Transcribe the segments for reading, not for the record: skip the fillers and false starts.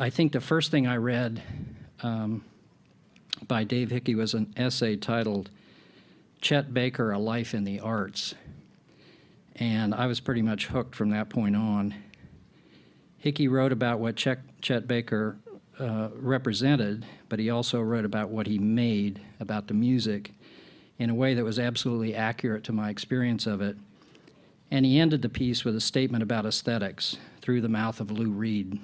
I think the first thing I read by Dave Hickey was an essay titled Chet Baker, A Life in the Arts. And I was pretty much hooked from that point on. Hickey wrote about what Chet Baker represented, but he also wrote about what he made, about the music, in a way that was absolutely accurate to my experience of it. And he ended the piece with a statement about aesthetics through the mouth of Lou Reed.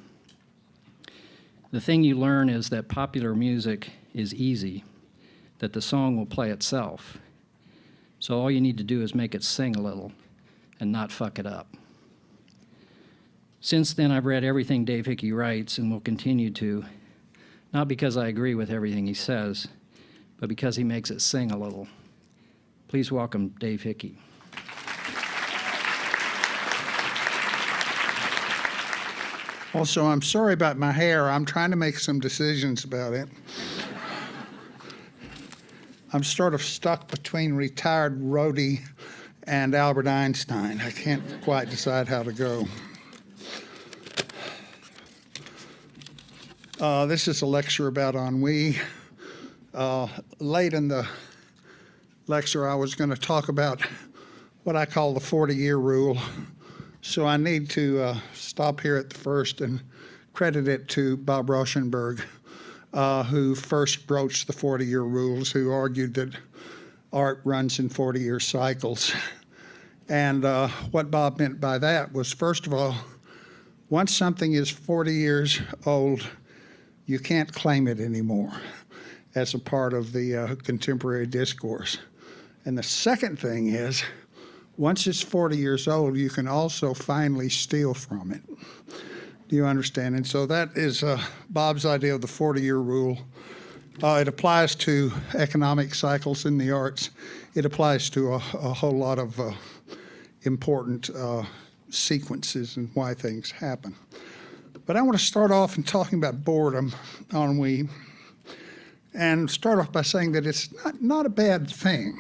The thing you learn is that popular music is easy, that the song will play itself. So all you need to do is make it sing a little and not fuck it up. Since then, I've read everything Dave Hickey writes and will continue to, not because I agree with everything he says, but because he makes it sing a little. Please welcome Dave Hickey. Also, I'm sorry about my hair. I'm trying to make some decisions about it. I'm sort of stuck between retired roadie and Albert Einstein. I can't quite decide how to go. This is a lecture about ennui. Late in the lecture, I was going to talk about what I call the 40-year rule. So I need to stop here at the first and credit it to Bob Rauschenberg, who first broached the 40-year rules, who argued that art runs in 40-year cycles. And what Bob meant by that was, first of all, once something is 40 years old, you can't claim it anymore as a part of the contemporary discourse. And the second thing is, once it's 40 years old, you can also finally steal from it. Do you understand? And so that is Bob's idea of the 40-year rule. It applies to economic cycles in the arts. It applies to a whole lot of important sequences and why things happen. But I want to start off in talking about boredom, ennui, and start off by saying that it's not a bad thing.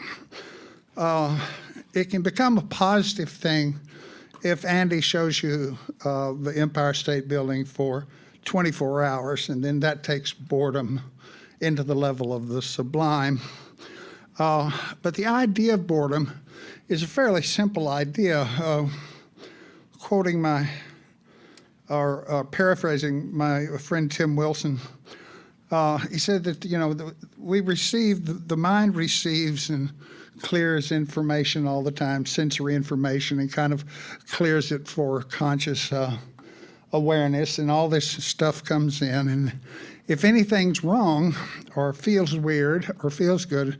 It can become a positive thing if Andy shows you the Empire State Building for 24 hours, and then that takes boredom into the level of the sublime. But the idea of boredom is a fairly simple idea. Quoting paraphrasing my friend Tim Wilson, he said that, the mind receives and clears information all the time, sensory information, and kind of clears it for conscious awareness, and all this stuff comes in. And if anything's wrong or feels weird or feels good,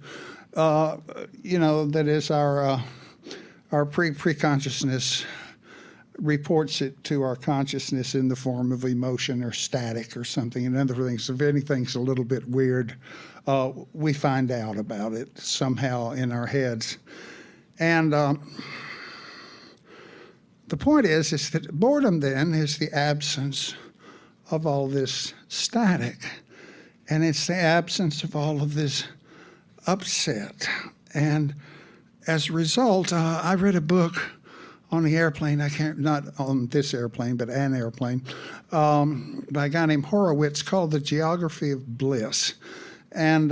that is our pre-consciousness reports it to our consciousness in the form of emotion or static or something. And other things, if anything's a little bit weird, we find out about it somehow in our heads. And the point is that boredom then is the absence of all this static, and it's the absence of all of this upset. And as a result, I read a book on the airplane, not on this airplane, but an airplane, by a guy named Horowitz called The Geography of Bliss. And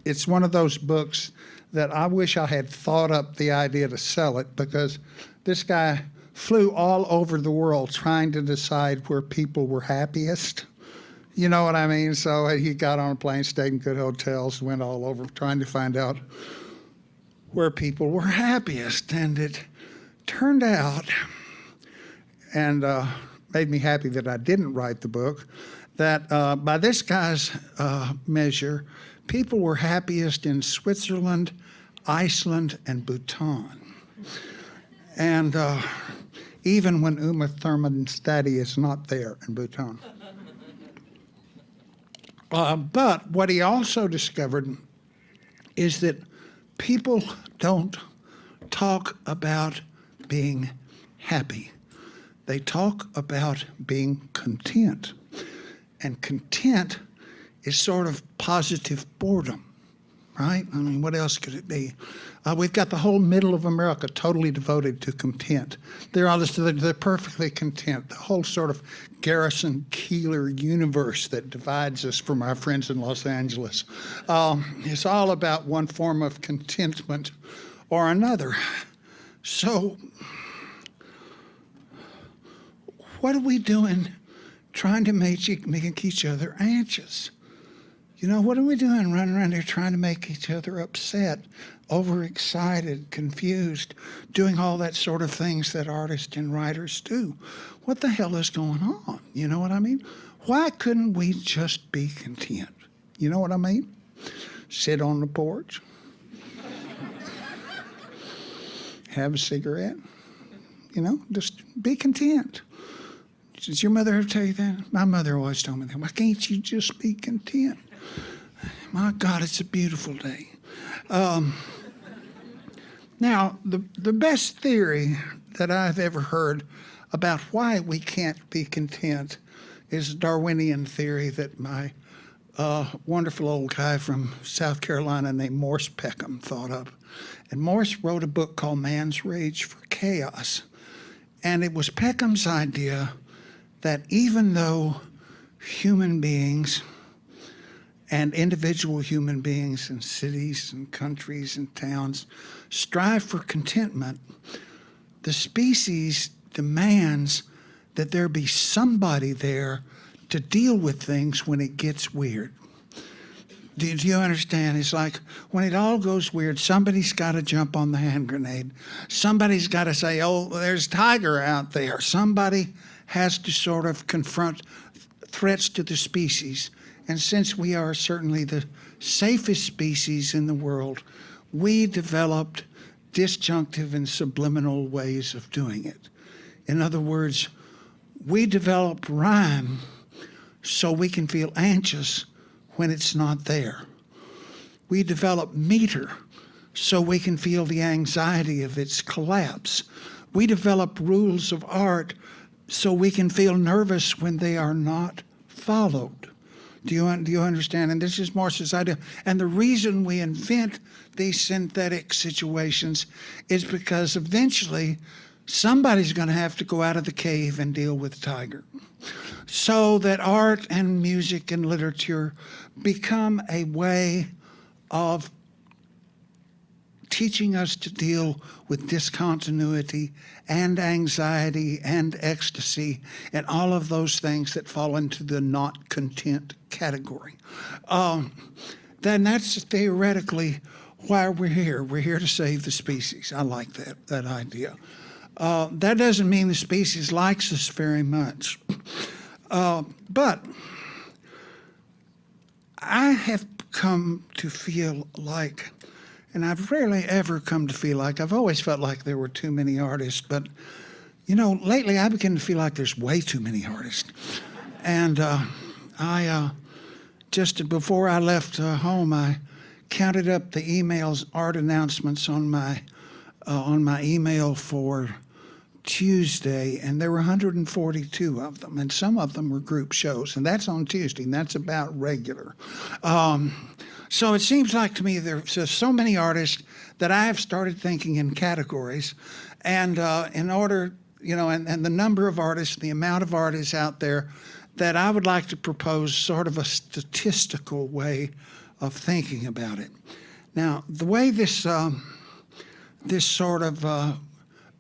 it's one of those books that I wish I had thought up the idea to sell it, because this guy flew all over the world trying to decide where people were happiest. You know what I mean? So he got on a plane, stayed in good hotels, went all over trying to find out where people were happiest. And it turned out, and made me happy that I didn't write the book, that by this guy's measure, people were happiest in Switzerland, Iceland, and Bhutan. And even when Uma Thurman's daddy is not there in Bhutan. But what he also discovered is that people don't talk about being happy. They talk about being content. And content is sort of positive boredom. right? I mean, what else could it be? We've got the whole middle of America totally devoted to content. They're perfectly content. The whole sort of Garrison Keillor universe that divides us from our friends in Los Angeles is all about one form of contentment or another. So what are we doing trying to make each other anxious? You know, what are we doing running around here trying to make each other upset, overexcited, confused, doing all that sort of things that artists and writers do? What the hell is going on? You know what I mean? Why couldn't we just be content? You know what I mean? Sit on the porch, have a cigarette, you know, just be content. Does your mother ever tell you that? My mother always told me that. Why can't you just be content? My God, it's a beautiful day. Now, the best theory that I've ever heard about why we can't be content is a Darwinian theory that my wonderful old guy from South Carolina named Morse Peckham thought of. And Morse wrote a book called Man's Rage for Chaos. And it was Peckham's idea that even though human beings and individual human beings in cities and countries and towns strive for contentment, the species demands that there be somebody there to deal with things when it gets weird. Do you understand? It's like when it all goes weird, somebody's got to jump on the hand grenade. Somebody's got to say, oh, there's a tiger out there. Somebody has to sort of confront threats to the species. And since we are certainly the safest species in the world, we developed disjunctive and subliminal ways of doing it. In other words, we developed rhyme so we can feel anxious when it's not there. We develop meter so we can feel the anxiety of its collapse. We develop rules of art so we can feel nervous when they are not followed. Do you understand? And this is Morse's idea. And the reason we invent these synthetic situations is because eventually somebody's going to have to go out of the cave and deal with the tiger. So that art and music and literature become a way of teaching us to deal with discontinuity and anxiety and ecstasy and all of those things that fall into the not content category. Then that's theoretically why we're here. We're here to save the species. I like that idea. That doesn't mean the species likes us very much. But I have come to feel like, and I've rarely ever come to feel like, I've always felt like there were too many artists, but, you know, lately I begin to feel like there's way too many artists. And I just before I left home, I counted up the emails, art announcements on my email for Tuesday, and there were 142 of them, and some of them were group shows, and that's on Tuesday, and that's about regular. So it seems like to me there's just so many artists that I have started thinking in categories, and in order, you know, and the number of artists, the amount of artists out there, that I would like to propose sort of a statistical way of thinking about it. Now, the way this sort of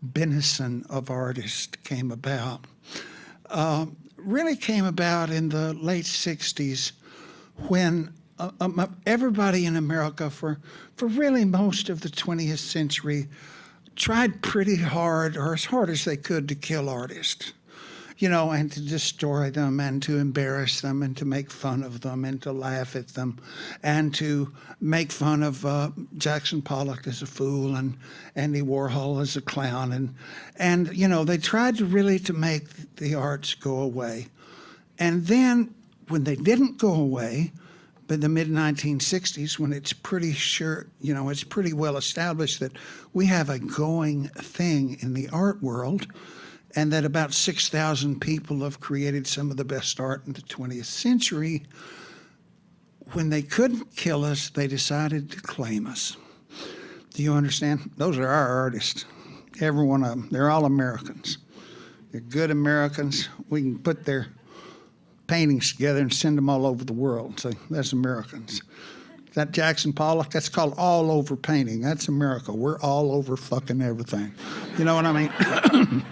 benison of artists came about really came about in the late 60s when everybody in America for really most of the 20th century tried pretty hard, or as hard as they could, to kill artists. You know, and to destroy them and to embarrass them and to make fun of them and to laugh at them and to make fun of Jackson Pollock as a fool and Andy Warhol as a clown. And you know, they tried to really to make the arts go away. And then when they didn't go away, by the mid-1960s, when it's pretty sure, you know, it's pretty well established that we have a going thing in the art world, and that about 6,000 people have created some of the best art in the 20th century, when they couldn't kill us, they decided to claim us. Do you understand? Those are our artists, every one of them. They're all Americans. They're good Americans. We can put their paintings together and send them all over the world. So that's Americans. That Jackson Pollock, that's called all over painting. That's America. We're all over fucking everything. You know what I mean?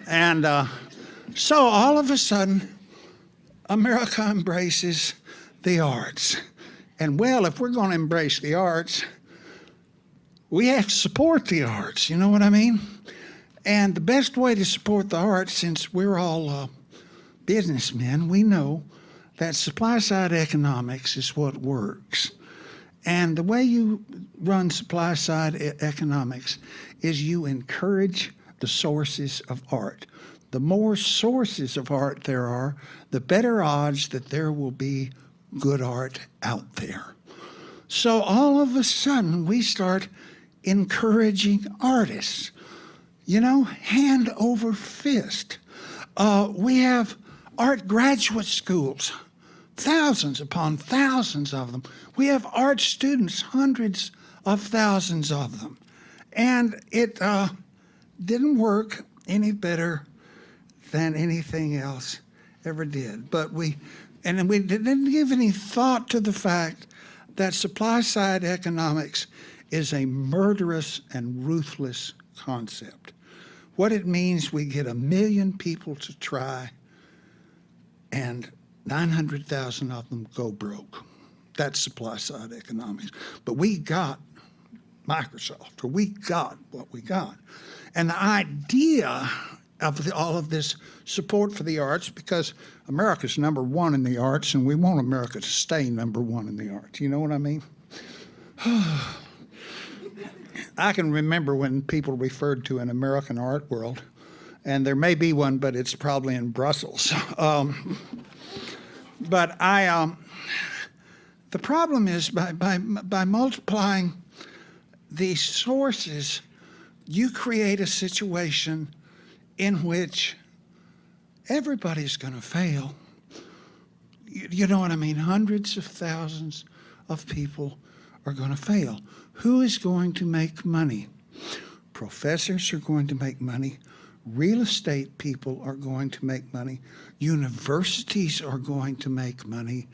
And so all of a sudden, America embraces the arts. And well, if we're going to embrace the arts, we have to support the arts. You know what I mean? And the best way to support the arts, since we're all businessmen, we know that supply-side economics is what works. And the way you run supply-side economics is you encourage the sources of art. The more sources of art there are, the better odds that there will be good art out there. So all of a sudden, we start encouraging artists, you know, hand over fist. We have art graduate schools, thousands upon thousands of them. We have art students, hundreds of thousands of them. And it didn't work any better than anything else ever did. But we didn't give any thought to the fact that supply-side economics is a murderous and ruthless concept. What it means, we get 1 million people to try, and 900,000 of them go broke. That's supply-side economics. But we got Microsoft, or we got what we got. And the idea of all of this support for the arts, because America's number one in the arts, and we want America to stay number one in the arts. You know what I mean? I can remember when people referred to an American art world, and there may be one, but it's probably in Brussels. But the problem is by multiplying these sources, you create a situation in which everybody's going to fail. You know what I mean? Hundreds of thousands of people are going to fail. Who is going to make money? Professors are going to make money. Real estate people are going to make money. Universities are going to make money.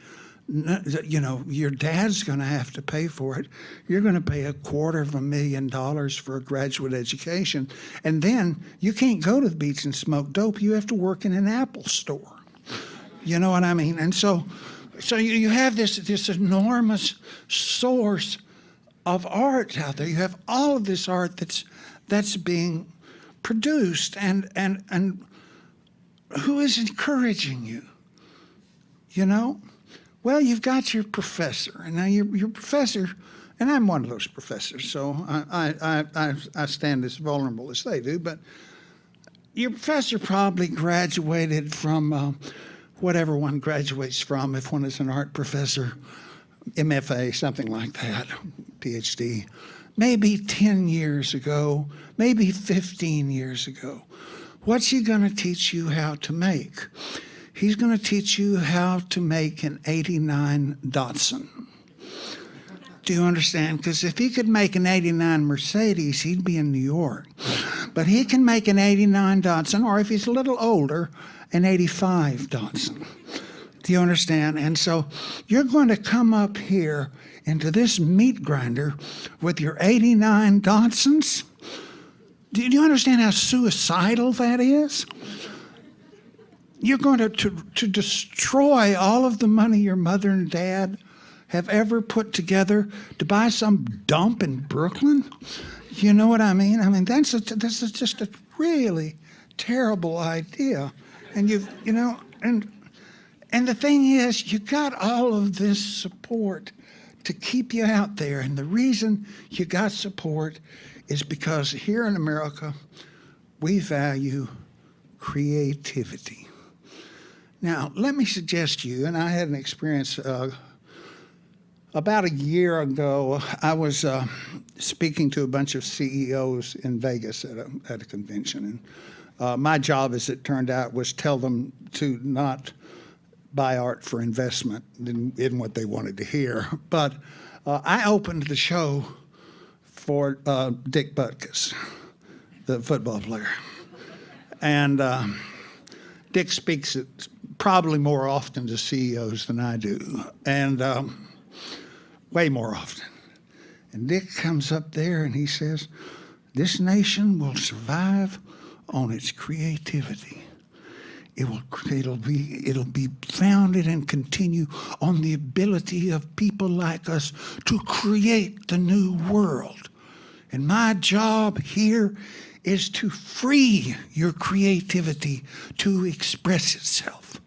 You know, your dad's going to have to pay for it. You're going to pay $250,000 for a graduate education. And then you can't go to the beach and smoke dope. You have to work in an Apple store. You know what I mean? And so you have this enormous source of art out there. You have all of this art that's being produced, and who is encouraging you? You know? Well, you've got your professor, and now your professor, and I'm one of those professors, so I stand as vulnerable as they do, but your professor probably graduated from whatever one graduates from, if one is an art professor, MFA, something like that, PhD, maybe 10 years ago, maybe 15 years ago. What's he going to teach you how to make? He's going to teach you how to make an '89 Datsun. Do you understand? Because if he could make an '89 Mercedes, he'd be in New York. But he can make an '89 Datsun, or if he's a little older, an '85 Datsun. Do you understand? And so you're going to come up here into this meat grinder with your '89 Datsuns. Do you understand how suicidal that is? You're going to destroy all of the money your mother and dad have ever put together to buy some dump in Brooklyn. You know what I mean? I mean, this is just a really terrible idea. And and the thing is, you got all of this support to keep you out there. And the reason you got support is because here in America, we value creativity. Now, let me suggest to you, and I had an experience about a year ago. I was speaking to a bunch of CEOs in Vegas at a convention. And my job, as it turned out, was tell them to not buy art for investment in what they wanted to hear. But I opened the show for Dick Butkus, the football player. And Dick speaks it probably more often to CEOs than I do, and way more often. And Dick comes up there and he says, "This nation will survive on its creativity. It'll be founded and continue on the ability of people like us to create the new world. And my job here is to free your creativity to express itself."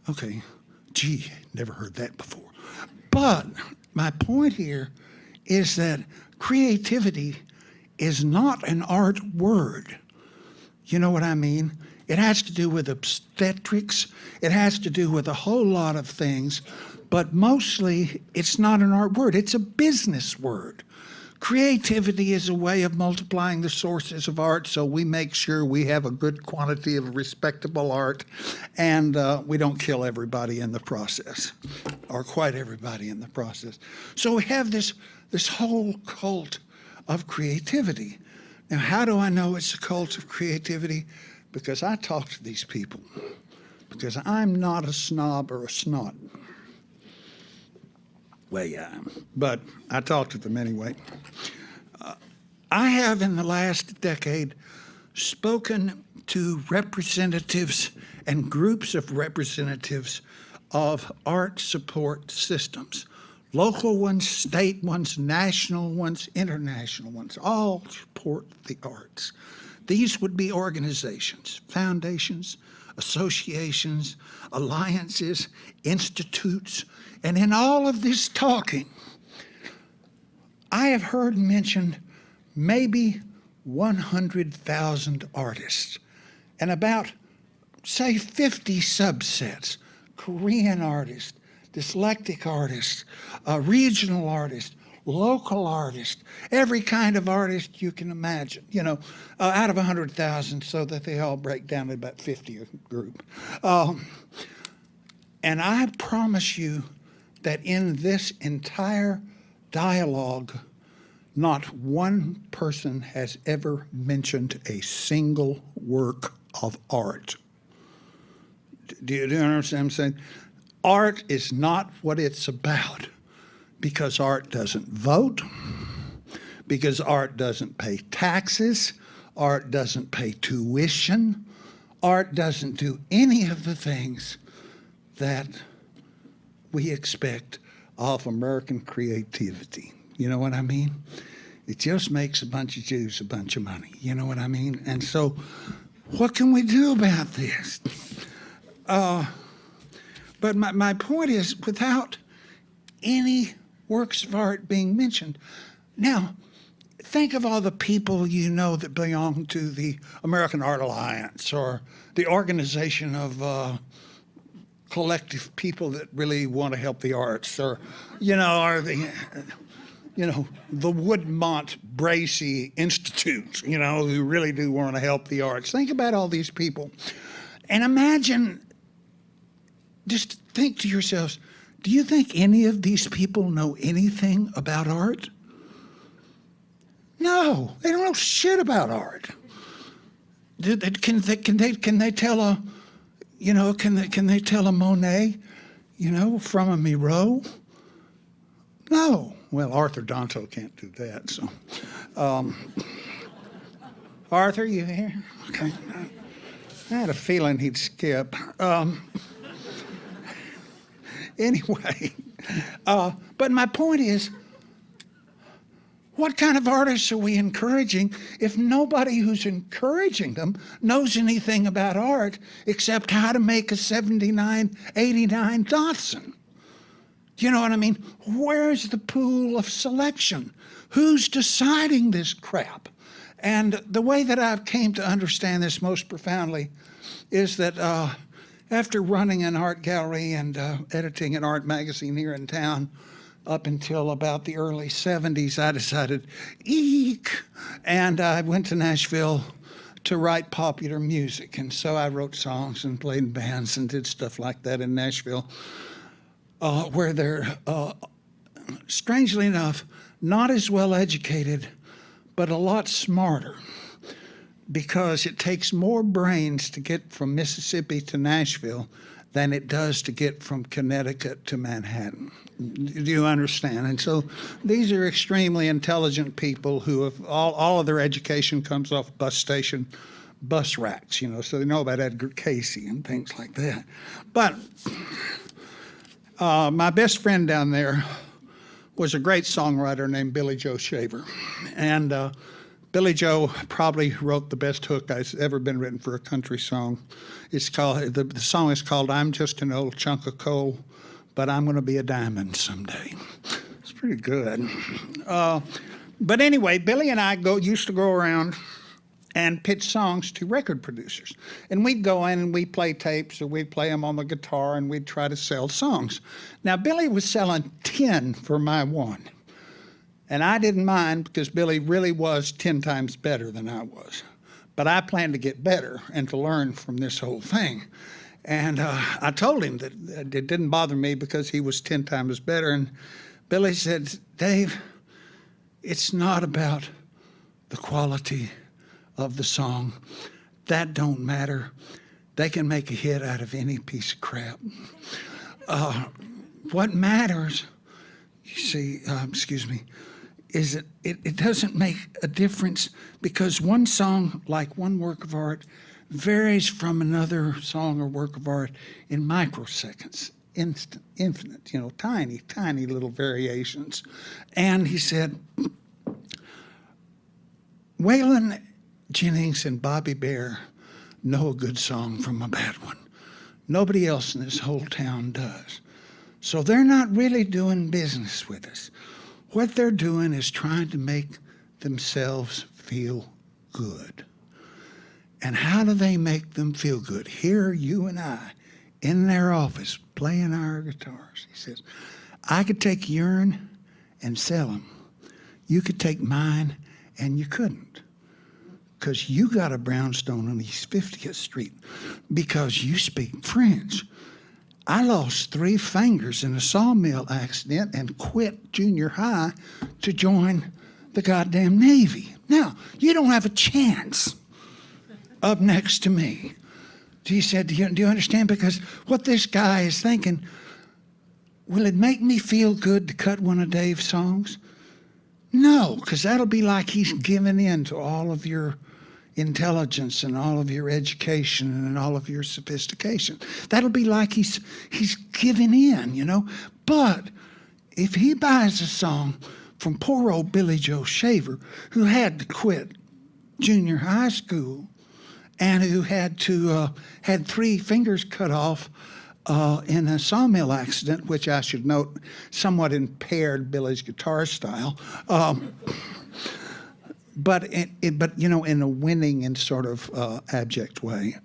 Okay, gee, never heard that before. But my point here is that creativity is not an art word. You know what I mean? It has to do with obstetrics. It has to do with a whole lot of things, but mostly it's not an art word. It's a business word. Creativity is a way of multiplying the sources of art, so we make sure we have a good quantity of respectable art, and we don't kill everybody in the process, or quite everybody in the process. So we have this whole cult of creativity. Now, how do I know it's a cult of creativity? Because I talk to these people, because I'm not a snob or a snot. Well, yeah, but I talk to them anyway. I have, in the last decade, spoken to representatives and groups of representatives of art support systems. Local ones, state ones, national ones, international ones, all support the arts. These would be organizations, foundations, associations, alliances, institutes, and in all of this talking, I have heard mentioned maybe 100,000 artists and about, say, 50 subsets: Korean artists, dyslexic artists, regional artists, local artists, every kind of artist you can imagine, out of 100,000, so that they all break down to about 50 a group. And I promise you that in this entire dialogue, not one person has ever mentioned a single work of art. Do you understand what I'm saying? Art is not what it's about, because art doesn't vote, because art doesn't pay taxes, art doesn't pay tuition, art doesn't do any of the things that we expect of American creativity. You know what I mean? It just makes a bunch of Jews a bunch of money. You know what I mean? And so what can we do about this? But my point is, without any works of art being mentioned. Now, think of all the people you know that belong to the American Art Alliance, or the organization of collective people that really want to help the arts, or the Woodmont Bracey Institute, who really do want to help the arts. Think about all these people, and imagine, just think to yourselves, do you think any of these people know anything about art? No, they don't know shit about art. Can they tell a, can they tell a Monet, from a Miro? No. Well, Arthur Danto can't do that. So, Arthur, you here? Okay. I had a feeling he'd skip. Anyway, but my point is, what kind of artists are we encouraging if nobody who's encouraging them knows anything about art except how to make a 79, 89 Datsun? Do you know what I mean? Where's the pool of selection? Who's deciding this crap? And the way that I've came to understand this most profoundly is that after running an art gallery and editing an art magazine here in town up until about the early 70s, I decided, eek, and I went to Nashville to write popular music. And so I wrote songs and played in bands and did stuff like that in Nashville, where they're, strangely enough, not as well educated, but a lot smarter, because it takes more brains to get from Mississippi to Nashville than it does to get from Connecticut to Manhattan. Do you understand? And so these are extremely intelligent people who have all of their education comes off bus station bus racks, so they know about Edgar Casey and things like that. But my best friend down there was a great songwriter named Billy Joe Shaver. And Billy Joe probably wrote the best hook that's ever been written for a country song. It's called, the song is called "I'm Just an Old Chunk of Coal, but I'm Gonna Be a Diamond Someday." It's pretty good. But anyway, Billy and I used to go around and pitch songs to record producers. And we'd go in and we'd play tapes, or we'd play them on the guitar, and we'd try to sell songs. Now, Billy was selling 10 for my one. And I didn't mind, because Billy really was 10 times better than I was. But I planned to get better and to learn from this whole thing. And I told him that it didn't bother me because he was 10 times better. And Billy said, "Dave, it's not about the quality of the song. That don't matter. They can make a hit out of any piece of crap. What matters, you see, is that it doesn't make a difference, because one song, like one work of art, varies from another song or work of art in microseconds, infinite, tiny, tiny little variations." And he said, "Waylon Jennings and Bobby Bear know a good song from a bad one. Nobody else in this whole town does. So they're not really doing business with us. What they're doing is trying to make themselves feel good. And how do they make them feel good? Here are you and I in their office playing our guitars." He says, "I could take yourn and sell them. You could take mine and you couldn't, because you got a brownstone on East 50th Street because you speak French. I lost 3 fingers in a sawmill accident and quit junior high to join the goddamn Navy. Now, you don't have a chance up next to me." He said, do you understand? Because what this guy is thinking, will it make me feel good to cut one of Dave's songs? No, because that'll be like he's giving in to all of your intelligence and all of your education and all of your sophistication. That'll be like he's giving in, But if he buys a song from poor old Billy Joe Shaver, who had to quit junior high school and who had 3 fingers cut off in a sawmill accident, which I should note somewhat impaired Billy's guitar style, but in a winning and sort of abject way.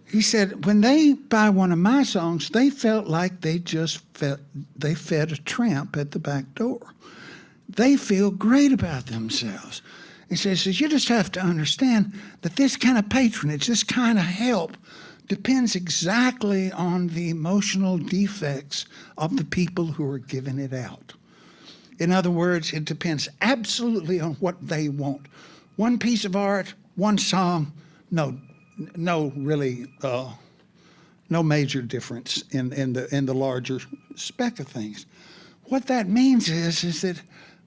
He said, when they buy one of my songs, they felt like they fed a tramp at the back door. They feel great about themselves. He says, you just have to understand that this kind of patronage, this kind of help, depends exactly on the emotional defects of the people who are giving it out. In other words, it depends absolutely on what they want. One piece of art, one song, no major difference in the larger spec of things. What that means is that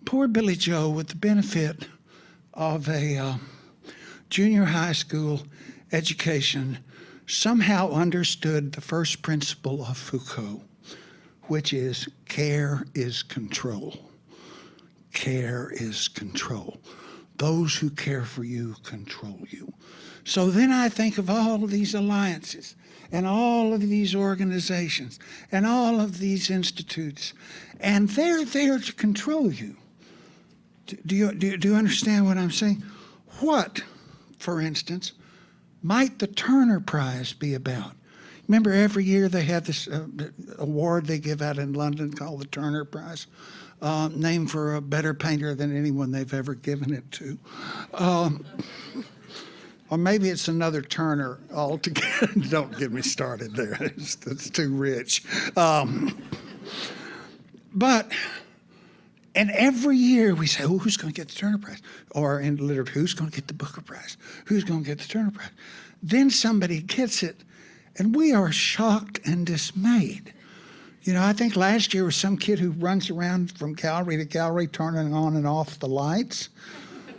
poor Billy Joe, with the benefit of a junior high school education, somehow understood the first principle of Foucault, which is care is control. Care is control. Those who care for you control you. So then I think of all of these alliances and all of these organizations and all of these institutes, and they're there to control you. Do you understand what I'm saying? What, for instance, might the Turner Prize be about? Remember, every year they have this award they give out in London called the Turner Prize. named for a better painter than anyone they've ever given it to. Or maybe it's another Turner altogether. Don't get me started there. It's too rich. And every year we say, oh, who's going to get the Turner Prize? Or in literature, who's going to get the Booker Prize? Who's going to get the Turner Prize? Then somebody gets it, and we are shocked and dismayed. You know, I think last year was some kid who runs around from gallery to gallery turning on and off the lights.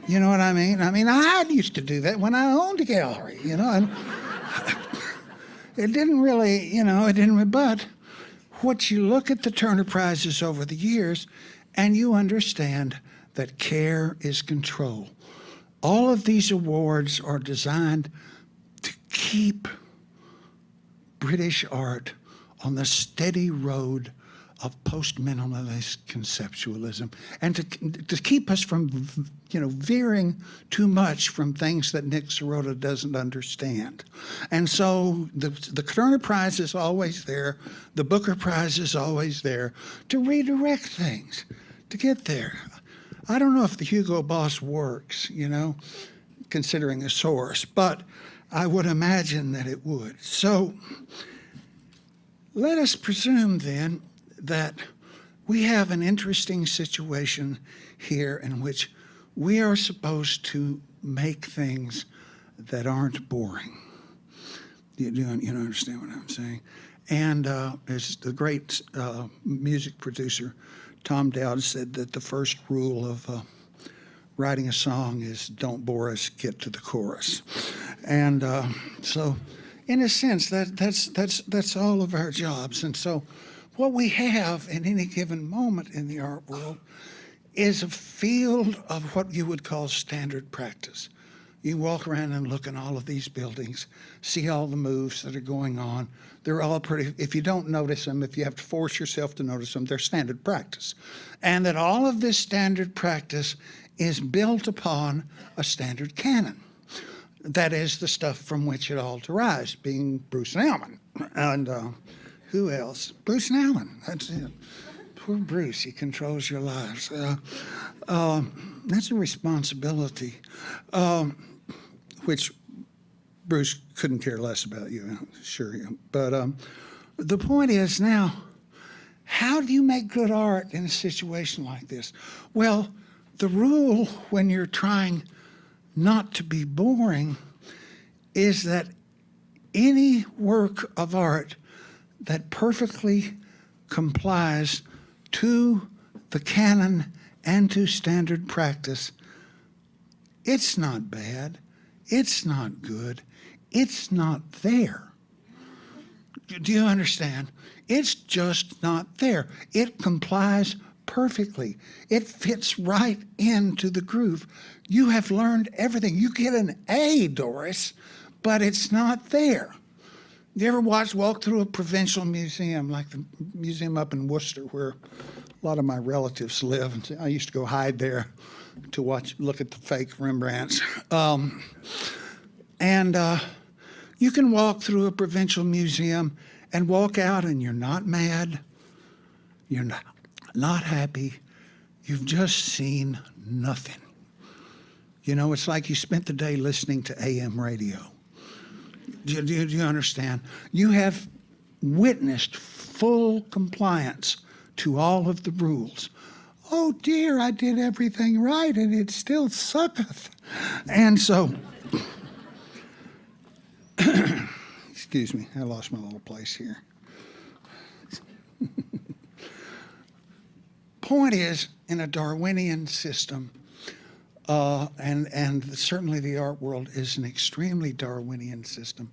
You know what I mean? I used to do that when I owned a gallery, you know. And it didn't really, but what you look at the Turner Prizes over the years, and you understand that care is control. All of these awards are designed to keep British art on the steady road of post-minimalist conceptualism, and to keep us from, veering too much from things that Nick Sirota doesn't understand. And so the Turner Prize is always there, the Booker Prize is always there to redirect things, to get there. I don't know if the Hugo Boss works, considering a source, but I would imagine that it would. So let us presume then that we have an interesting situation here in which we are supposed to make things that aren't boring. You understand what I'm saying? And as the great music producer Tom Dowd said, that the first rule of writing a song is don't bore us, get to the chorus. And so in a sense, that's all of our jobs. And so what we have in any given moment in the art world is a field of what you would call standard practice. You walk around and look at all of these buildings, see all the moves that are going on. They're all pretty, if you don't notice them, if you have to force yourself to notice them, they're standard practice. And that all of this standard practice is built upon a standard canon. That is the stuff from which it all derives, being Bruce and Allen. And who else? Bruce and Allen, that's it. Poor Bruce, he controls your lives. That's a responsibility, which Bruce couldn't care less about you, I'm sure. But the point is now, how do you make good art in a situation like this? Well, the rule when you're trying not to be boring is that any work of art that perfectly complies to the canon and to standard practice, it's not bad, it's not good, it's not there. Do you understand? It's just not there. It complies perfectly. It fits right into the groove. You have learned everything. You get an A, Doris, but it's not there. You ever walk through a provincial museum, like the museum up in Worcester, where a lot of my relatives live? And I used to go hide there to look at the fake Rembrandts. You can walk through a provincial museum and walk out and you're not mad, you're not happy, you've just seen nothing. It's like you spent the day listening to AM radio. Do you understand? You have witnessed full compliance to all of the rules. Oh dear, I did everything right and it still sucketh. And so, excuse me, I lost my little place here. Point is, in a Darwinian system, and certainly the art world is an extremely Darwinian system,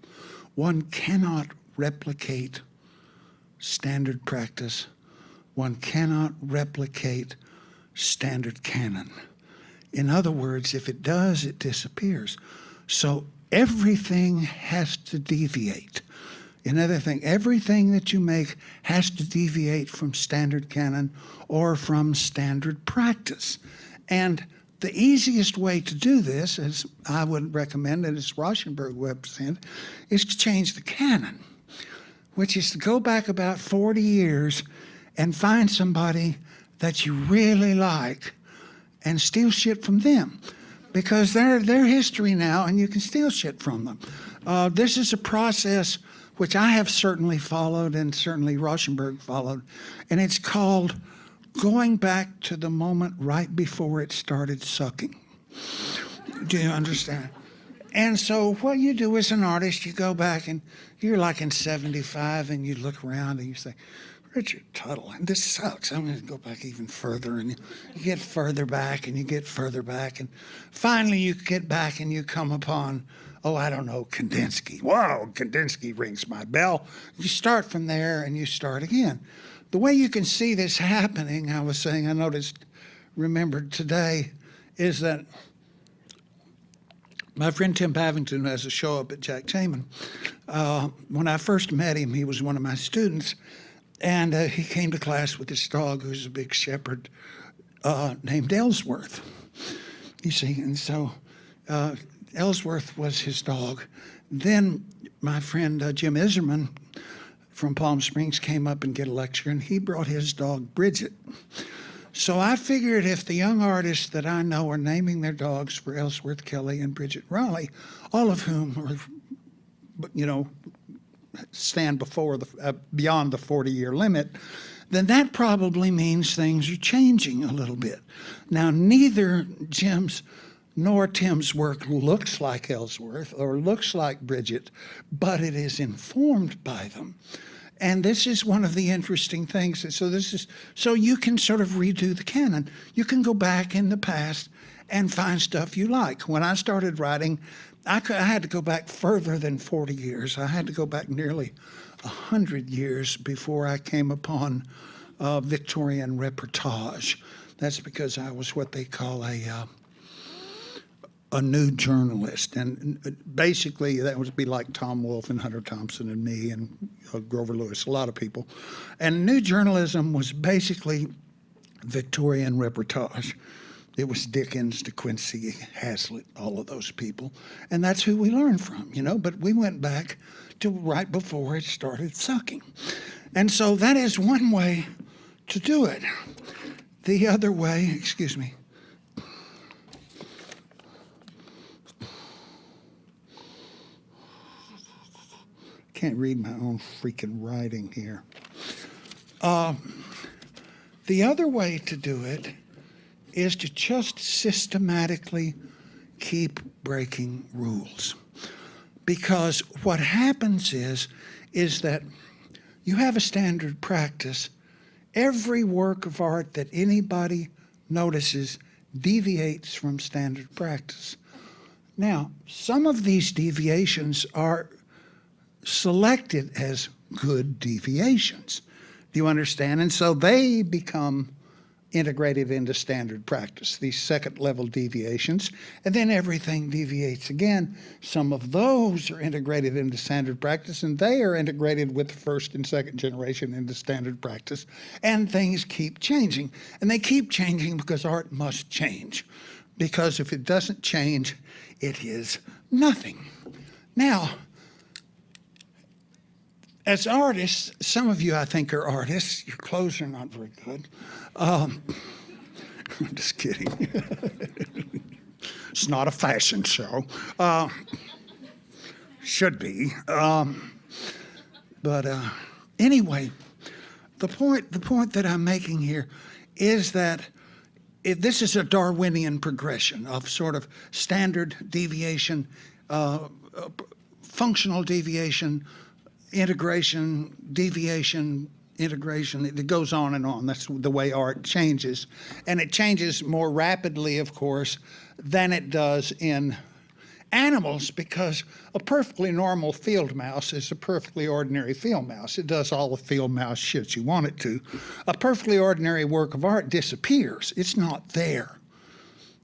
one cannot replicate standard practice. One cannot replicate standard canon. In other words, if it does, it disappears. So everything has to deviate. Everything that you make has to deviate from standard canon or from standard practice. And the easiest way to do this, as I would recommend, and as Rauschenberg represented, is to change the canon, which is to go back about 40 years and find somebody that you really like and steal shit from them, because they're history now and you can steal shit from them. This is a process which I have certainly followed and certainly Rauschenberg followed, and it's called going back to the moment right before it started sucking. Do you understand? And so what you do as an artist, you go back and you're like in 75 and you look around and you say, Richard Tuttle, and this sucks. I'm going to go back even further. And you get further back and you get further back. And finally you get back and you come upon, oh, I don't know, Kandinsky. Wow, Kandinsky rings my bell. You start from there and you start again. The way you can see this happening, I was saying, I remembered today, is that my friend Tim Pavington has a show up at Jack Taman. When I first met him, he was one of my students, and he came to class with this dog who's a big shepherd named Ellsworth. You see, and so Ellsworth was his dog. Then my friend Jim Iserman from Palm Springs came up and gave a lecture, and he brought his dog Bridget. So I figured if the young artists that I know are naming their dogs for Ellsworth Kelly and Bridget Raleigh, all of whom are, you know, stand before beyond the 40-year limit, then that probably means things are changing a little bit. Now, neither Jim's nor Tim's work looks like Ellsworth or looks like Bridget, but it is informed by them. And this is one of the interesting things. So you can sort of redo the canon. You can go back in the past and find stuff you like. When I started writing, I had to go back further than 40 years. I had to go back nearly 100 years before I came upon Victorian reportage. That's because I was what they call a new journalist. And basically that would be like Tom Wolfe and Hunter Thompson and me and Grover Lewis, a lot of people. And new journalism was basically Victorian reportage. It was Dickens, De Quincey, Hazlitt, all of those people. And that's who we learned from, you know, but we went back to right before it started sucking. And so that is one way to do it. The other way, excuse me, can't read my own freaking writing here. The other way to do it is to just systematically keep breaking rules. Because what happens is that you have a standard practice. Every work of art that anybody notices deviates from standard practice. Now, some of these deviations are selected as good deviations. Do you understand? And so they become integrated into standard practice, these second-level deviations, and then everything deviates again. Some of those are integrated into standard practice, and they are integrated with the first and second generation into standard practice, and things keep changing. And they keep changing because art must change, because if it doesn't change, it is nothing. Now, as artists, some of you I think are artists. Your clothes are not very good. I'm just kidding. It's not a fashion show. Should be. But anyway, the point that I'm making here is that this is a Darwinian progression of sort of standard deviation, functional deviation, integration, deviation, integration. It goes on and on. That's the way art changes. And it changes more rapidly, of course, than it does in animals, because a perfectly normal field mouse is a perfectly ordinary field mouse. It does all the field mouse shit you want it to. A perfectly ordinary work of art disappears. It's not there.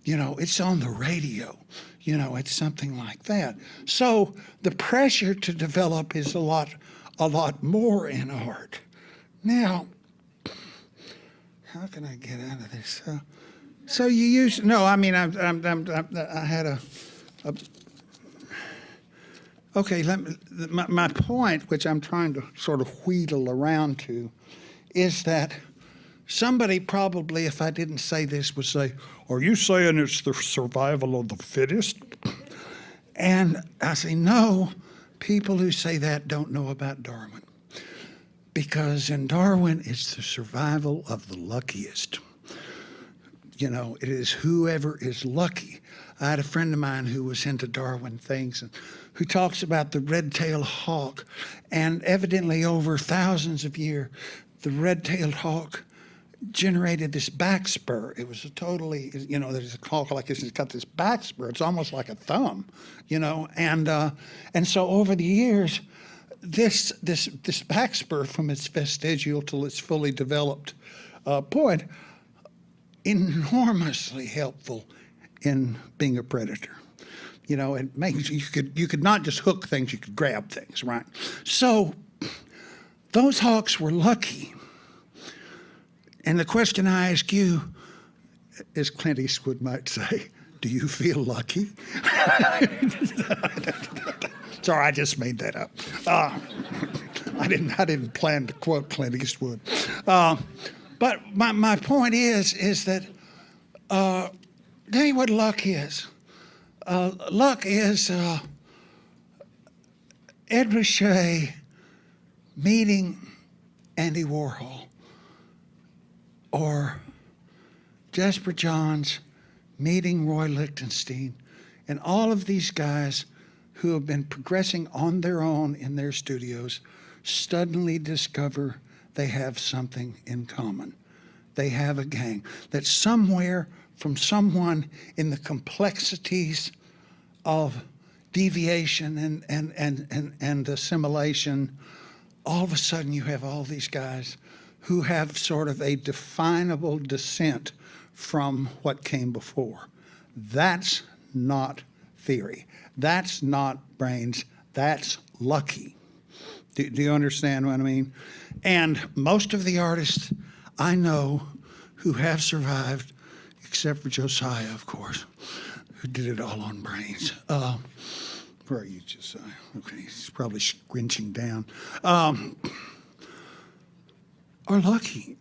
You know, it's on the radio. You know, it's something like that. So the pressure to develop is a lot more in art. Now, how can I get out of this? So you use I had a okay. My point, which I'm trying to sort of wheedle around to, is that Somebody probably, if I didn't say this, would say, "Are you saying it's the survival of the fittest?" And I say, no, people who say that don't know about Darwin. Because in Darwin, it's the survival of the luckiest. You know, it is whoever is lucky. I had a friend of mine who was into Darwin things and who talks about the red-tailed hawk. And evidently over thousands of years, the red-tailed hawk generated this back spur. It was a totally, you know, there's a hawk like this, it's got this back spur. It's almost like a thumb, you know. And so over the years, this back spur from its vestigial till its fully developed point, enormously helpful in being a predator. You know, it makes you could not just hook things, you could grab things, right? So those hawks were lucky. And the question I ask you, as Clint Eastwood might say, do you feel lucky? Sorry, I just made that up. I didn't plan to quote Clint Eastwood. But my point is that tell you what luck is. Luck is Ed Ruscha meeting Andy Warhol, or Jasper Johns meeting Roy Lichtenstein, and all of these guys who have been progressing on their own in their studios suddenly discover they have something in common. They have a gang that somewhere from someone in the complexities of deviation and assimilation, all of a sudden you have all these guys who have sort of a definable descent from what came before. That's not theory. That's not brains. That's lucky. Do you understand what I mean? And most of the artists I know who have survived, except for Josiah, of course, who did it all on brains. Where are you, Josiah? Okay, he's probably squinching down. Are lucky.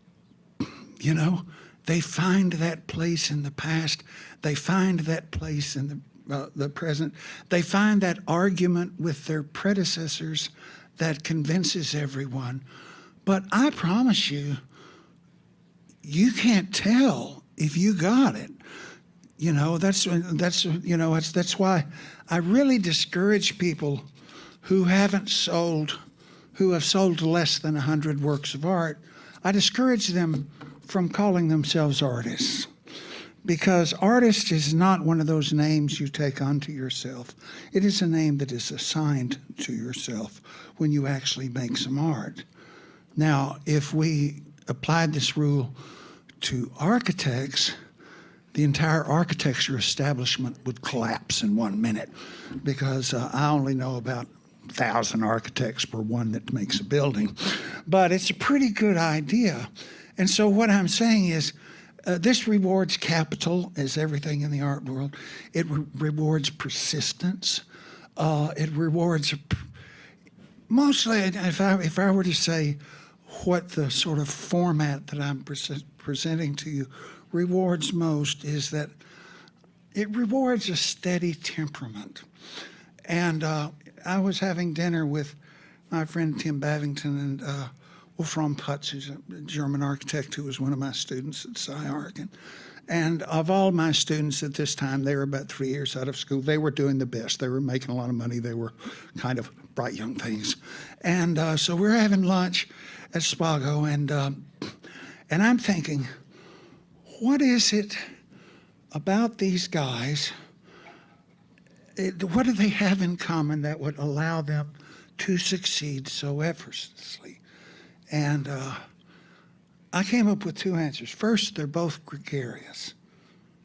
You know, they find that place in the past. They find that place in the present. They find that argument with their predecessors that convinces everyone. But I promise you, you can't tell if you got it. You know, that's why I really discourage people who have sold less than 100 works of art. I discourage them from calling themselves artists, because artist is not one of those names you take onto yourself. It is a name that is assigned to yourself when you actually make some art. Now, if we applied this rule to architects, the entire architecture establishment would collapse in 1 minute, because I only know about 1,000 architects per one that makes a building. But it's a pretty good idea. And so what I'm saying is, this rewards capital, as everything in the art world. It rewards persistence. It rewards, mostly, if I were to say what the sort of format that I'm presenting to you rewards most, is that it rewards a steady temperament. And I was having dinner with my friend Tim Bavington and Wolfram Putz, who's a German architect who was one of my students at SciArc. And of all my students at this time, they were about 3 years out of school. They were doing the best. They were making a lot of money. They were kind of bright young things. And so we're having lunch at Spago, and I'm thinking, what is it about these guys? What do they have in common that would allow them to succeed so effortlessly? And I came up with two answers. First, they're both gregarious.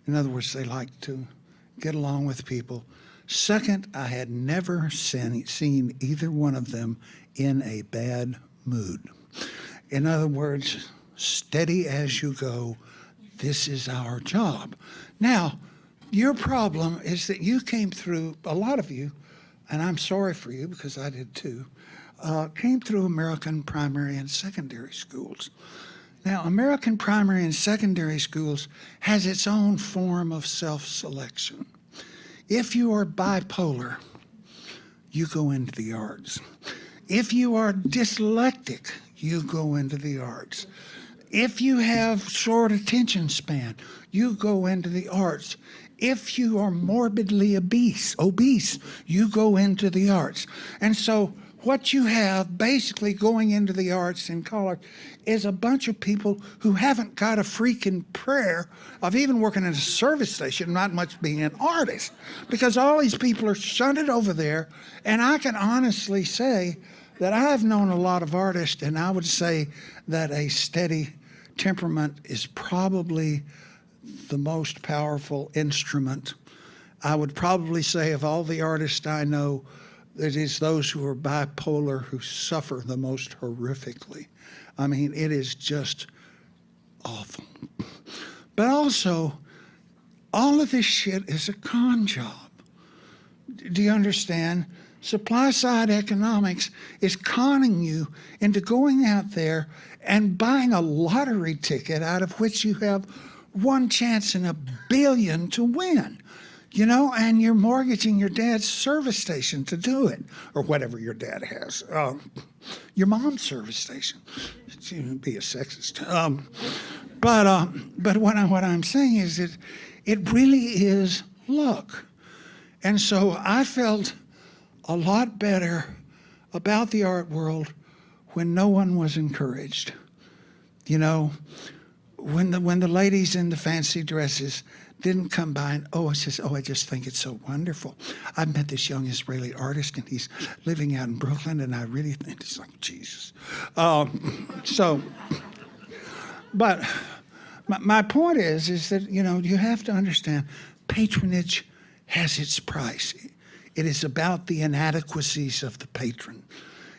In other words, they like to get along with people. Second, I had never seen either one of them in a bad mood. In other words, steady as you go, this is our job. Now, your problem is that you came through, a lot of you, and I'm sorry for you because I did too, came through American primary and secondary schools. Now, American primary and secondary schools has its own form of self-selection. If you are bipolar, you go into the arts. If you are dyslexic, you go into the arts. If you have short attention span, you go into the arts. If you are morbidly obese, you go into the arts. And so what you have basically going into the arts in college is a bunch of people who haven't got a freaking prayer of even working in a service station, not much being an artist, because all these people are shunted over there. And I can honestly say that I've known a lot of artists, and I would say that a steady temperament is probably the most powerful instrument. I would probably say of all the artists I know, it is those who are bipolar who suffer the most horrifically. I mean, it is just awful. But also, all of this shit is a con job. Do you understand? Supply side economics is conning you into going out there and buying a lottery ticket out of which you have one chance in a billion to win, you know, and you're mortgaging your dad's service station to do it, or whatever your dad has, your mom's service station. Shouldn't be a sexist. But what I'm saying is that it really is luck. And so I felt a lot better about the art world when no one was encouraged. You know, when the ladies in the fancy dresses didn't come by and, I just think it's so wonderful. I've met this young Israeli artist and he's living out in Brooklyn and I really think it's like Jesus. But my point is that, you know, you have to understand patronage has its price. It is about the inadequacies of the patron.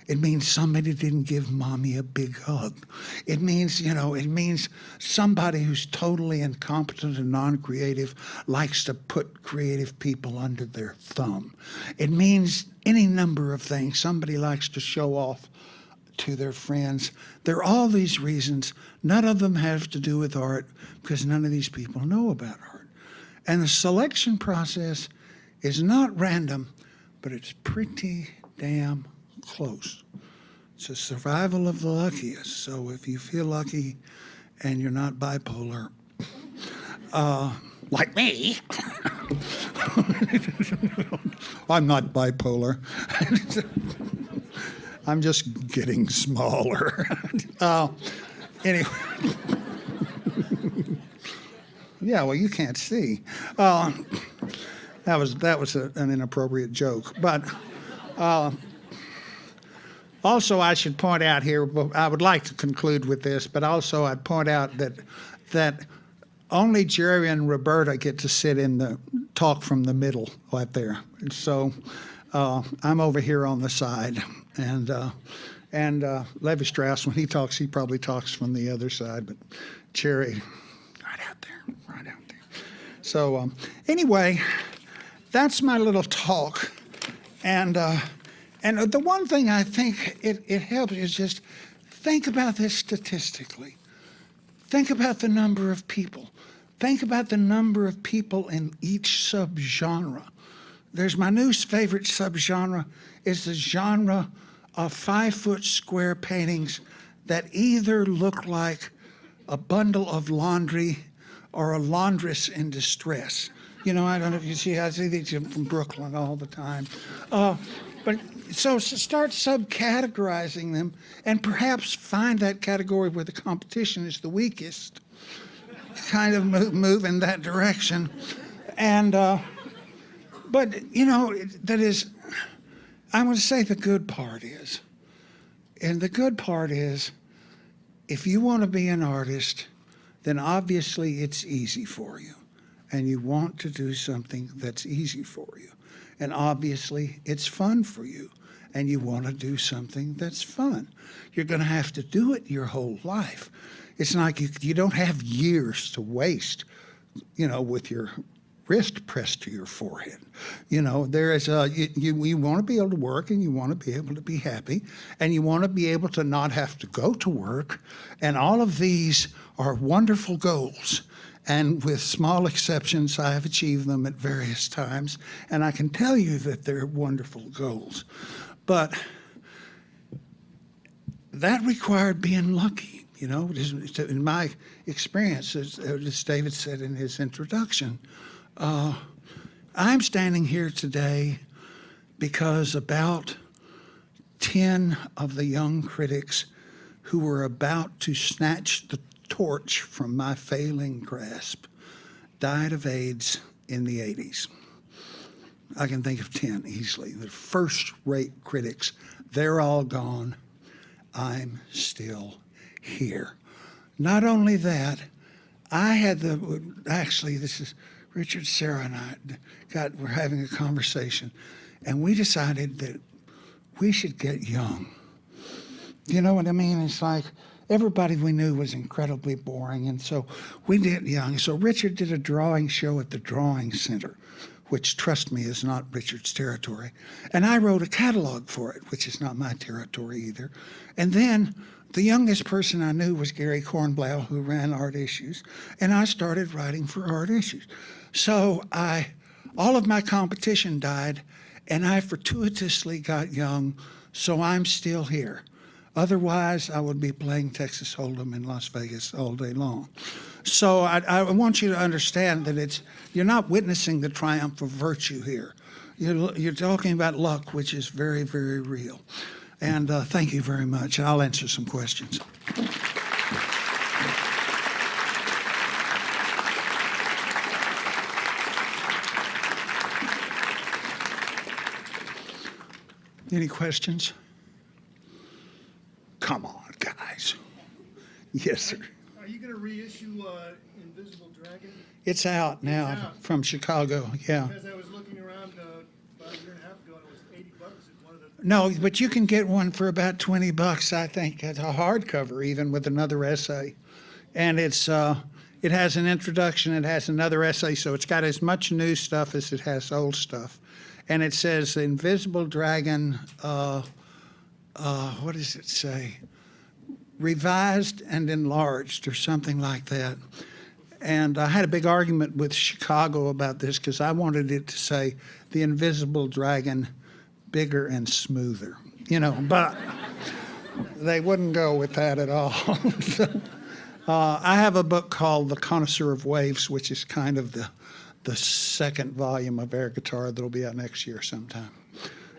It means somebody didn't give mommy a big hug. It means, you know, it means somebody who's totally incompetent and non-creative likes to put creative people under their thumb. It means any number of things. Somebody likes to show off to their friends. There are all these reasons. None of them have to do with art because none of these people know about art. And the selection process is not random, but it's pretty damn close. It's a survival of the luckiest. So if you feel lucky and you're not bipolar, like me, I'm not bipolar. I'm just getting smaller. Anyway. Yeah, well, you can't see. That was an inappropriate joke. But also, I should point out here, I would like to conclude with this, but also I'd point out that only Jerry and Roberta get to sit in the talk from the middle right there. And so I'm over here on the side. And Levi Strauss, when he talks, he probably talks from the other side. But Jerry, right out there. So anyway, that's my little talk. And the one thing I think it helps is just think about this statistically. Think about the number of people. Think about the number of people in each subgenre. There's my new favorite subgenre is the genre of 5-foot square paintings that either look like a bundle of laundry or a laundress in distress. You know, I don't know if you see, I see these from Brooklyn all the time. But so start subcategorizing them and perhaps find that category where the competition is the weakest. Kind of move in that direction. And, but, you know, that is, I'm going to say the good part is, and the good part is, if you want to be an artist, then obviously it's easy for you. And you want to do something that's easy for you. And obviously it's fun for you. And you want to do something that's fun. You're going to have to do it your whole life. It's like you don't have years to waste, you know, with your wrist pressed to your forehead. You know, there is you want to be able to work, and you want to be able to be happy, and you want to be able to not have to go to work, and all of these are wonderful goals. And with small exceptions, I have achieved them at various times, and I can tell you that they're wonderful goals. But that required being lucky, you know. In my experience, as David said in his introduction, I'm standing here today because about 10 of the young critics who were about to snatch the torch from my failing grasp died of AIDS in the 80s. I can think of 10 easily. The first-rate critics, they're all gone. I'm still here. Not only that, I had actually, this is Richard, Sarah, and I were having a conversation, and we decided that we should get young. You know what I mean? It's like everybody we knew was incredibly boring, and so we did young. So Richard did a drawing show at the Drawing Center, which, trust me, is not Richard's territory. And I wrote a catalog for it, which is not my territory either. And then the youngest person I knew was Gary Kornblau, who ran Art Issues, and I started writing for Art Issues. So all of my competition died, and I fortuitously got young, so I'm still here. Otherwise, I would be playing Texas Hold'em in Las Vegas all day long. So I want you to understand that you're not witnessing the triumph of virtue here. You're talking about luck, which is very, very real. And thank you very much. I'll answer some questions. Any questions? Come on, guys. Yes, sir. Are you going to reissue Invisible Dragon? It's out now. It's out. From Chicago, yeah. Because I was looking around about a year and a half ago, and it was $80 at one of the... No, but you can get one for about $20, I think. It's a hardcover, even with another essay. And it has an introduction, it has another essay, so it's got as much new stuff as it has old stuff. And it says Invisible Dragon, what does it say? Revised and enlarged, or something like that. And I had a big argument with Chicago about this because I wanted it to say the Invisible Dragon, bigger and smoother, you know, but they wouldn't go with that at all. So, I have a book called The Connoisseur of Waves, which is kind of the second volume of air guitar that'll be out next year sometime,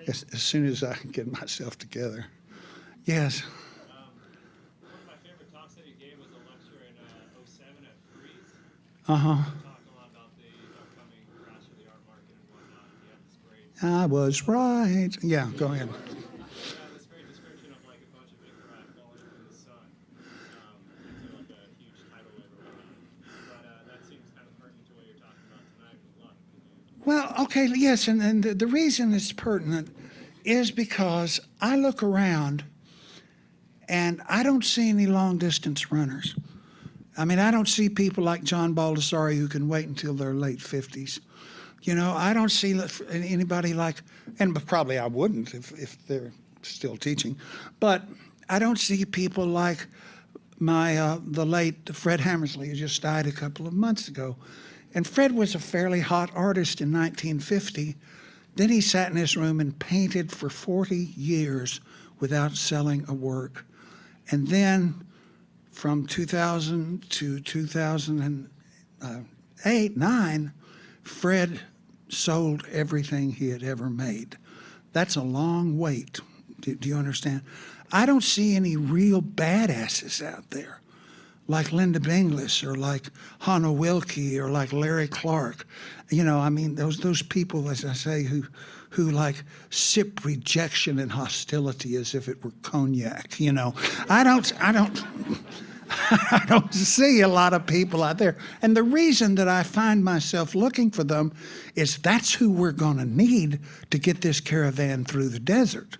as soon as I can get myself together. Yes. One of my favorite talks that you gave was a lecture in 07 at Freeze. Uh-huh. You talked a lot about the upcoming crash of the art market and whatnot. You had this great, I was right. Yeah, go ahead. this great description of like a bunch of big crap falling from the sun into like a huge tidal wave or whatnot. But that seems kind of pertinent to what you're talking about tonight with luck. Well, okay, yes, and the reason it's pertinent is because I look around and I don't see any long-distance runners. I mean, I don't see people like John Baldessari who can wait until their late 50s. You know, I don't see anybody like, and probably I wouldn't if they're still teaching, but I don't see people like the late Fred Hammersley, who just died a couple of months ago. And Fred was a fairly hot artist in 1950. Then he sat in his room and painted for 40 years without selling a work. And then from 2000 to 2008, 9, Fred sold everything he had ever made. That's a long wait. Do you understand? I don't see any real badasses out there, like Linda Binglis or like Hannah Wilke or like Larry Clark. You know, I mean, those people, as I say, who like sip rejection and hostility as if it were cognac. You know, I don't see a lot of people out there. And the reason that I find myself looking for them is that's who we're going to need to get this caravan through the desert.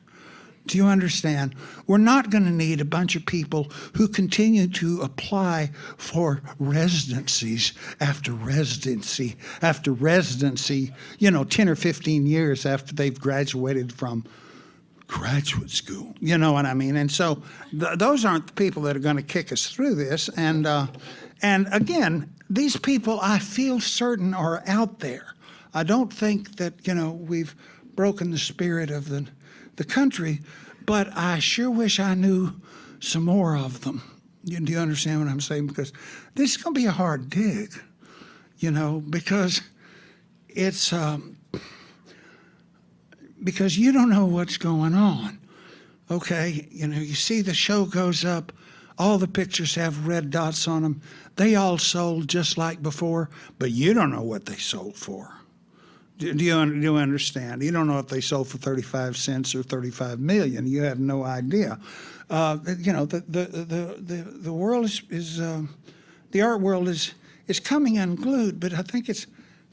Do you understand? We're not going to need a bunch of people who continue to apply for residencies after residency after residency, 10 or 15 years after they've graduated from graduate school. You know what I mean? And so those aren't the people that are going to kick us through this. And again, these people, I feel certain, are out there. I don't think that, we've broken the spirit of the country, but I sure wish I knew some more of them. Do you understand what I'm saying? Because this is going to be a hard dig, because it's because you don't know what's going on. Okay, you see the show goes up, all the pictures have red dots on them. They all sold just like before, but you don't know what they sold for. Do you understand? You don't know if they sold for 35 cents or 35 million. You have no idea. The world is the art world is coming unglued, but I think it's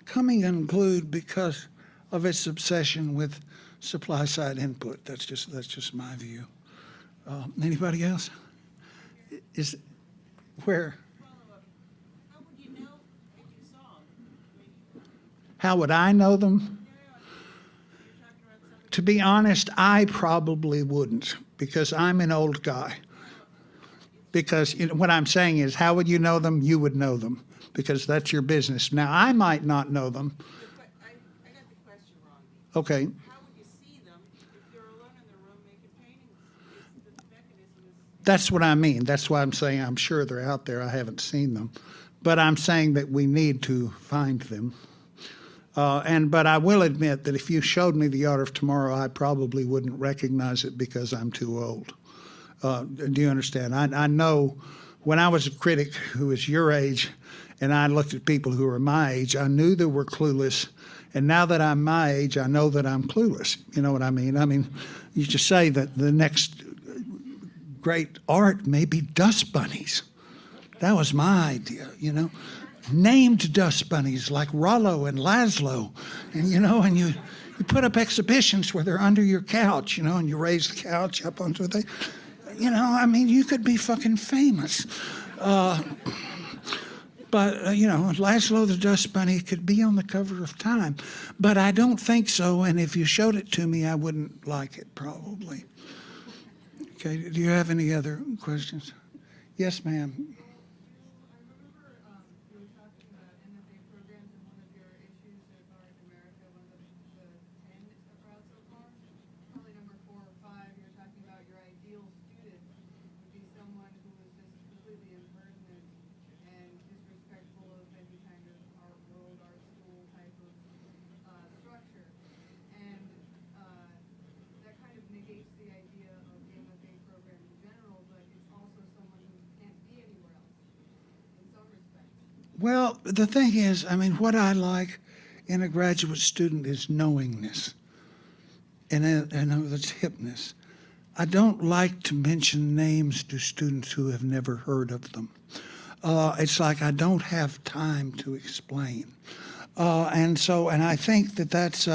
coming unglued because of its obsession with supply side input. That's just my view. Anybody else? Is where? How would you know if you saw them? How would I know them? To be honest, I probably wouldn't, because I'm an old guy. Because what I'm saying is, how would you know them? You would know them, because that's your business. Now, I might not know them. I got the question wrong. Okay. How would you see them if you're alone in the room making paintings? The mechanism is. That's what I mean. That's why I'm saying I'm sure they're out there. I haven't seen them. But I'm saying that we need to find them. But I will admit that if you showed me The Art of Tomorrow, I probably wouldn't recognize it because I'm too old. Do you understand? I know when I was a critic who was your age and I looked at people who were my age, I knew they were clueless. And now that I'm my age, I know that I'm clueless. You know what I mean? I mean, you just say that the next great art may be dust bunnies. That was my idea, named dust bunnies like Rollo and Laszlo, and and you put up exhibitions where they're under your couch, and you raise the couch up onto the, you could be fucking famous. But Laszlo the Dust Bunny could be on the cover of Time, but I don't think so. And if you showed it to me, I wouldn't like it probably. Okay. Do you have any other questions? Yes, ma'am. Well, the thing is, what I like in a graduate student is knowingness, and it's hipness. I don't like to mention names to students who have never heard of them. It's like I don't have time to explain. And I think that's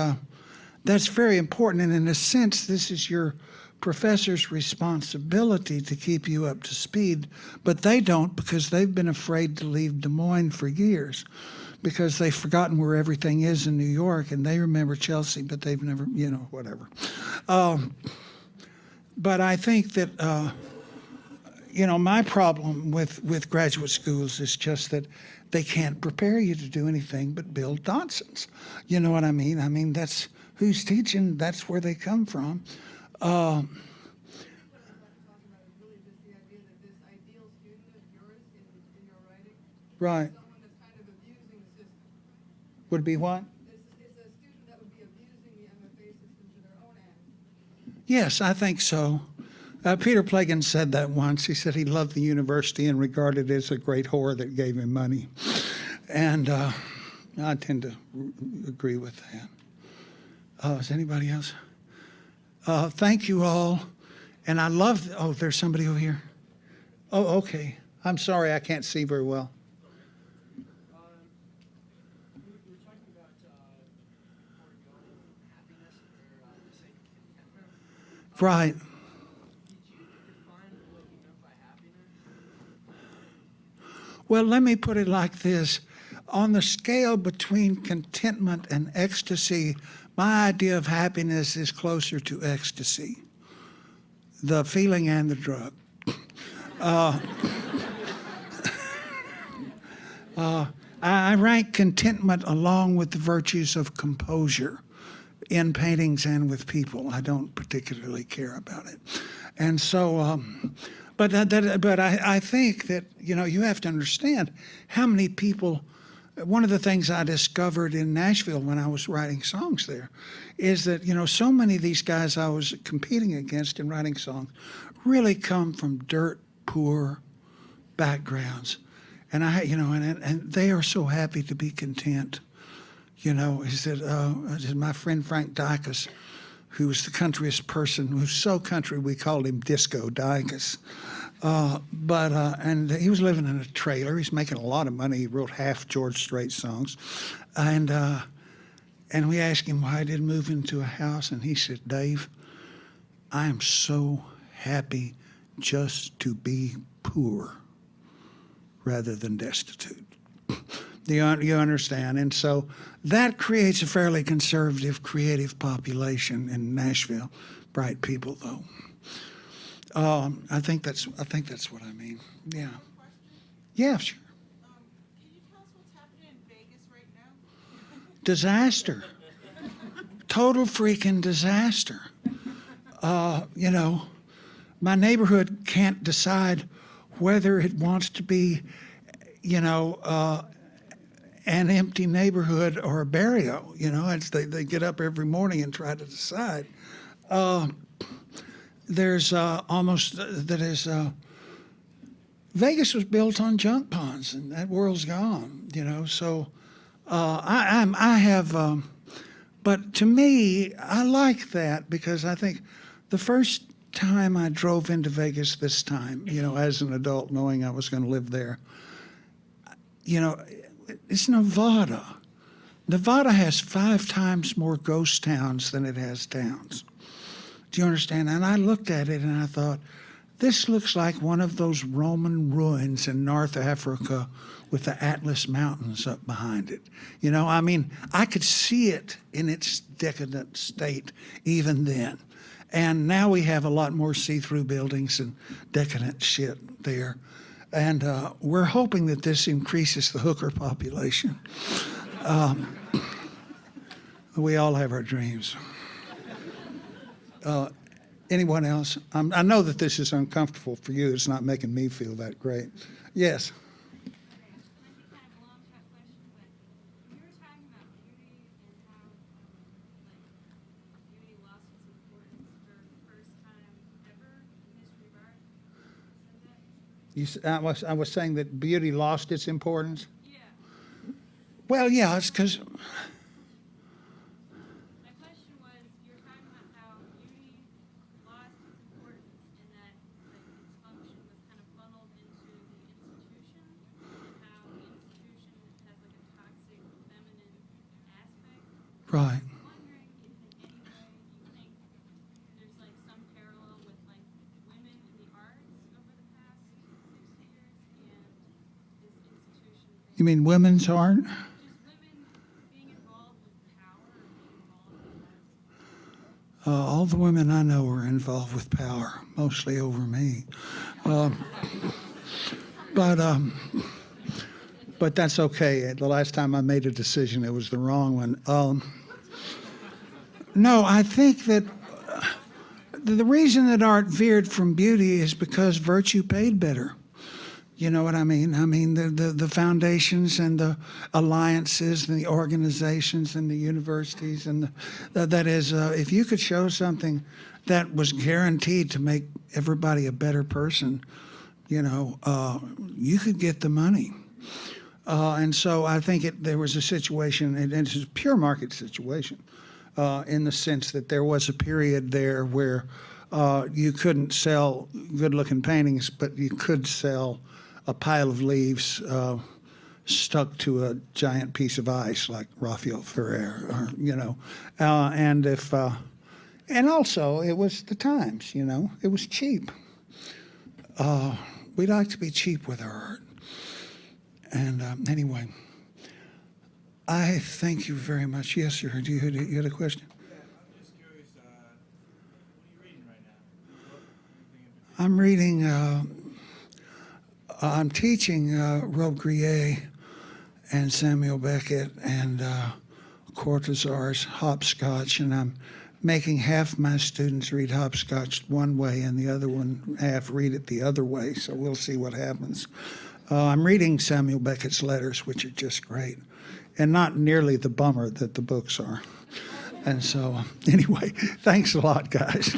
very important. And in a sense, this is your professor's responsibility to keep you up to speed, but they don't, because they've been afraid to leave Des Moines for years because they've forgotten where everything is in New York, and they remember Chelsea, but they've never, whatever. But I think that, my problem with graduate schools is just that they can't prepare you to do anything but build Dodsons. You know what I mean? That's who's teaching, that's where they come from. Right. Would be what? It's a student that would be abusing the MFA system to their own end. Yes, I think so. Peter Plagan said that once. He said he loved the university and regarded it as a great whore that gave him money. And I tend to agree with that. Is anybody else? Thank you all. And I love, there's somebody over here. Oh, okay. I'm sorry, I can't see very well. We were talking about happiness or the sake of contentment. Right. Did you define what you meant by happiness? Well, let me put it like this. On the scale between contentment and ecstasy, my idea of happiness is closer to ecstasy, the feeling and the drug. I rank contentment along with the virtues of composure in paintings and with people. I don't particularly care about it. And so, but I think that, you have to understand how many people. One of the things I discovered in Nashville when I was writing songs there is that, so many of these guys I was competing against in writing songs really come from dirt poor backgrounds. And and they are so happy to be content. He said, my friend Frank Dicus, who was the countryest person, who's so country we called him Disco Dicus. And he was living in a trailer. He's making a lot of money. He wrote half George Strait songs. And we asked him why he didn't move into a house. And he said, Dave, I am so happy just to be poor rather than destitute. You understand? And so that creates a fairly conservative, creative population in Nashville. Bright people, though. I think that's what I mean. Yeah. Question? Yeah, sure. Can you tell us what's happening in Vegas right now? Disaster. Total freaking disaster. My neighborhood can't decide whether it wants to be, an empty neighborhood or a barrio. They get up every morning and try to decide. There's Vegas was built on junk ponds, and that world's gone. So I have, but to me, I like that because I think the first time I drove into Vegas this time, as an adult, knowing I was going to live there, it's Nevada. Nevada has 5 times more ghost towns than it has towns. Do you understand? And I looked at it and I thought, this looks like one of those Roman ruins in North Africa with the Atlas Mountains up behind it. I could see it in its decadent state even then. And now we have a lot more see-through buildings and decadent shit there. And we're hoping that this increases the hooker population. We all have our dreams. Anyone else? I know that this is uncomfortable for you. It's not making me feel that great. Yes. Okay, this might be kind of a long shot question, but you were talking about beauty and how beauty lost its importance for the first time ever in history of art. You said that? I was saying that beauty lost its importance. Yeah. Well, yeah, it's because. My question was, you were talking about how beauty lost its importance in that its function was kind of funneled into the institution, and how the institution has a toxic feminine aspect. Right. I'm wondering if in any way you think there's some parallel with women in the arts over the past 60 years and this institution thing. You mean women's art? Just women being involved with power or being involved with All the women I know are involved with power, mostly over me. But that's okay. The last time I made a decision, it was the wrong one. No, I think that the reason that art veered from beauty is because virtue paid better. You know what I mean? I mean, the foundations and the alliances and the organizations and the universities and that is, if you could show something that was guaranteed to make everybody a better person, you could get the money. And so I think there was a situation, and it's a pure market situation, in the sense that there was a period there where you couldn't sell good-looking paintings, but you could sell a pile of leaves stuck to a giant piece of ice like Raphael Ferrer, or, and And also, it was the times, you know. It was cheap. We like to be cheap with our art. And anyway, I thank you very much. Yes, sir. You had a question? Yeah, I'm just curious, what are you reading right now? Anything in particular? I'm reading, I'm teaching Robbe-Grillet and Samuel Beckett and Cortazar's hopscotch, and I'm making half my students read hopscotch one way and the other one half read it the other way, so we'll see what happens. I'm reading Samuel Beckett's letters, which are just great, and not nearly the bummer that the books are. And so, anyway, thanks a lot, guys.